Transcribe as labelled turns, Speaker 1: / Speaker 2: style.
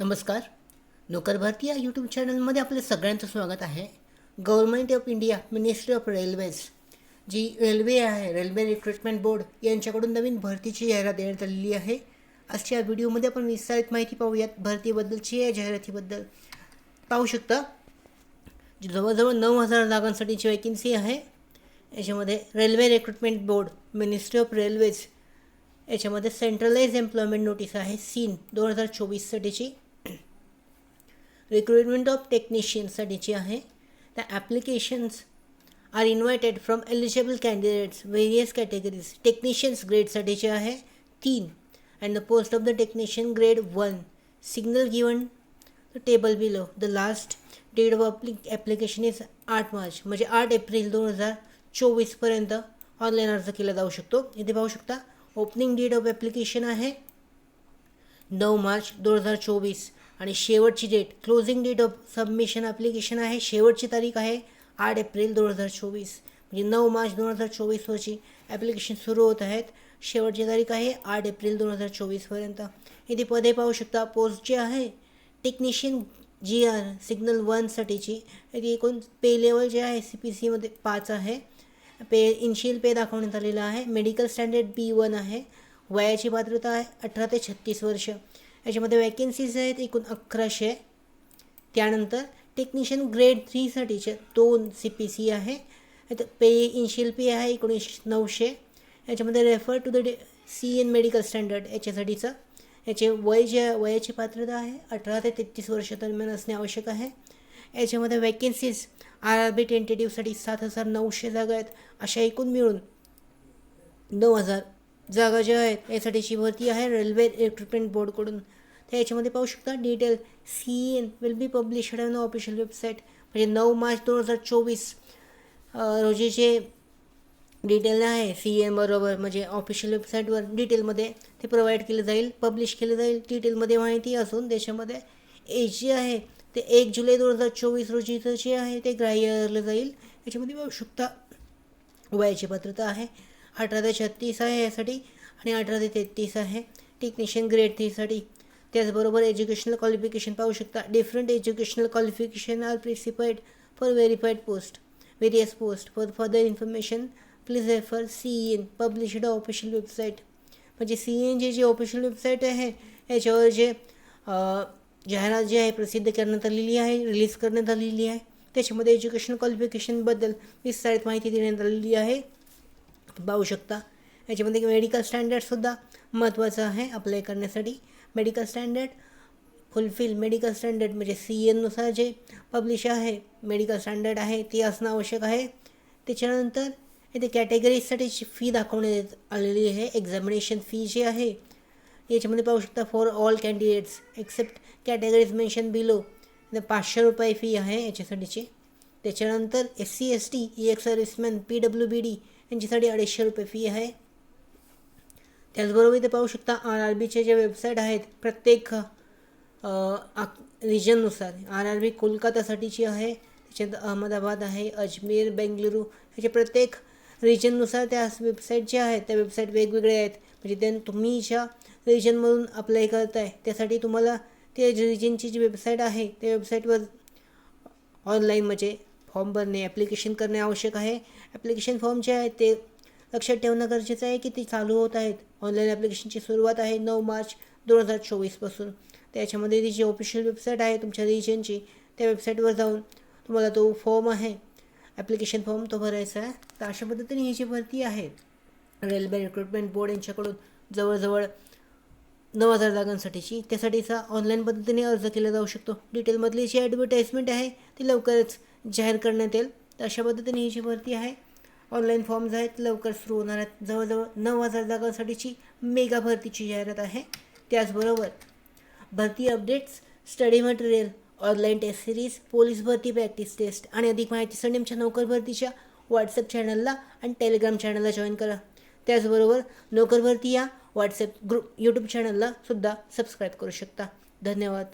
Speaker 1: नमस्कार. नोकर भरती या यूट्यूब चॅनलमध्ये आपलं सगळ्यांचं स्वागत आहे. Government of India, ministry of railways, जी रेल्वे आहे, रेल्वे रिक्रुटमेंट बोर्ड यांच्याकडून नवीन भरतीची जाहिरात देण्यात आलेली आहे. आजच्या या व्हिडिओमध्ये आपण विस्तारित माहिती पाहूयात भरतीबद्दलची. या जाहिरातीबद्दल पाहू शकता, जवळजवळ 9,000 जागांसाठीची वॅकन्सी आहे. याच्यामध्ये railway recruitment board, ministry of railways याच्यामध्ये सेंट्रलाइज एम्प्लॉयमेंट नोटीस आहे सीन 2024साठीची. रिक्रुटमेंट ऑफ टेक्निशियनसाठीची आहे. The applications are invited from eligible candidates various categories. Technicians ग्रेडसाठीचे आहे 3 and the post of the technician grade 1. Signal given the table below. The last date of application is 8 March, म्हणजे 8 April 2024पर्यंत online अर्ज केला जाऊ शकतो. इथे पाहू शकता ओपनिंग डेट ऑफ ॲप्लिकेशन आहे 9 मार्च 2024 आणि शेवटची date, closing date of submission application आहे, शेवटची तारीख आहे 8 एप्रिल 2024. म्हणजे 9 मार्च 2024 रोजी ॲप्लिकेशन सुरू होत आहेत. शेवटची तारीख आहे 8 एप्रिल 2024पर्यंत. इथे पदे पाहू शकता. पोस्ट जे आहे टेक्निशियन GR सिग्नल 1साठीची. इथे एकूण पे लेवल जे आहे CPCमध्ये 5 आहे. इनिशियल पे दाखवण्यात आलेला आहे. मेडिकल स्टँडर्ड B1 आहे. वयाची पात्रता आहे 18 ते 36 वर्ष. याच्यामध्ये वॅकन्सीज आहेत एकूण 1100. त्यानंतर टेक्निशियन ग्रेड 3साठीचे 2 CPC आहे. पे इनिशियल पे आहे 19,900. याच्यामध्ये refer to the CN medical standard याच्यासाठीचं. याचे वयाची पात्रता आहे 18 ते 33 वर्ष दरम्यान असणे आवश्यक आहे. याच्यामध्ये वॅकन्सीज RRB टेंटेटिव्हसाठी 7,900 जागा आहेत. अशा एकूण मिळून 9,000 जागा ज्या आहेत यासाठीची भरती आहे रेल्वे रिक्रुटमेंट बोर्डकडून. तर याच्यामध्ये पाहू शकता detail CN will be published on official website. म्हणजे 9 मार्च 2024 रोजीचे डिटेल आहे CN बरोबर, म्हणजे ऑफिशियल वेबसाईटवर डिटेलमध्ये ते प्रोव्हाइड केलं जाईल, पब्लिश केलं जाईल. डिटेलमध्ये माहिती असून त्याच्यामध्ये एज जे आहे ते 1 जुलै 2024 रोजीचं जे आहे ते ग्राह्य जाईल. याच्यामध्ये पाहू शकता वयाची पात्रता आहे 18 ते 36 आहे यासाठी आणि 18 ते 33 आहे टेक्निशियन ग्रेड 3साठी. त्याचबरोबर एज्युकेशनल क्वालिफिकेशन पाहू शकता. Different educational qualification are specified for various post. For further information please refer CN published official website. म्हणजे CN जे ऑफिशियल वेबसाईट आहे याच्यावर जे जाहिरात जी आहे प्रसिद्ध करण्यात आलेली आहे, रिलीज करण्यात आलेली आहे. त्याच्यामध्ये एज्युकेशनल क्वालिफिकेशनबद्दल विस्तारित माहिती देण्यात आलेली आहे, पाहू शकता. याच्यामध्ये मेडिकल स्टँडर्डसुद्धा महत्त्वाचं आहे अप्लाय करण्यासाठी. Medical standard fulfil medical standard म्हणजे CNनुसार जे पब्लिश आहे मेडिकल स्टँडर्ड आहे ते असणं आवश्यक आहे. त्याच्यानंतर इथे कॅटेगरीजसाठीची फी दाखवण्यात आलेली आहे. एक्झामिनेशन फी जी आहे याच्यामध्ये पाहू शकता for all candidates except categories mention below 500 रुपये फी आहे याच्यासाठीची. त्याच्यानंतर SC ST EX serviceman PWBD यांच्यासाठी 250 रुपये फी आहे. त्याचबरोबर इथे पाहू शकता RRBचे जे वेबसाईट आहेत प्रत्येक रिजननुसार. RRB कोलकातासाठीची आहे, त्याच्यात अहमदाबाद आहे, अजमेर, बेंगलुरू ह्याचे प्रत्येक रिजननुसार त्या वेबसाईट ज्या आहेत त्या वेबसाईट वेगवेगळ्या आहेत. म्हणजे तुम्ही ज्या रिजनमधून अप्लाय करताय त्यासाठी तुम्हाला त्या रिजनची जी वेबसाईट आहे त्या वेबसाईटवर ऑनलाईन म्हणजे फॉर्म भरणे, ॲप्लिकेशन करणे आवश्यक आहे. ॲप्लिकेशन फॉर्म जे आहेत ते लक्षात ठेवणं गरजेचं आहे की ते चालू होत आहेत. ऑनलाईन ॲप्लिकेशनची सुरुवात आहे 9 मार्च 2024पासून. त्याच्यामध्ये ती जी ऑफिशियल वेबसाईट आहे तुमच्या रिजनची त्या वेबसाईटवर जाऊन तुम्हाला तो फॉर्म आहे ॲप्लिकेशन फॉर्म तो भरायचा आहे. तर अशा पद्धतीने ही जी भरती आहे रेल्वे रिक्रुटमेंट बोर्ड यांच्याकडून जवळजवळ 9,000 जागांसाठीची, त्यासाठीचा ऑनलाईन पद्धतीने अर्ज केला जाऊ शकतो. डिटेलमधली जी ॲडव्हर्टाईजमेंट आहे ती लवकरच जाहीर करण्यात येईल. तर अशा पद्धतीने ही जी भरती आहे ऑनलाईन फॉर्म्स आहेत लवकर सुरू होणार आहेत. जवळजवळ 9,000 जागांसाठीची मेगा भरतीची जाहिरात आहे. त्याचबरोबर भरती updates, study material, online test series, police भरती प्रॅक्टिस टेस्ट आणि अधिक माहितीसाठी आमच्या नोकर भरतीच्या व्हॉट्सअप चॅनलला आणि टेलिग्राम चॅनलला जॉईन करा. त्याचबरोबर नोकर भरती या व्हॉट्सअप ग्रुप यूट्यूब चॅनलला सुद्धा सबस्क्राईब करू शकता. धन्यवाद.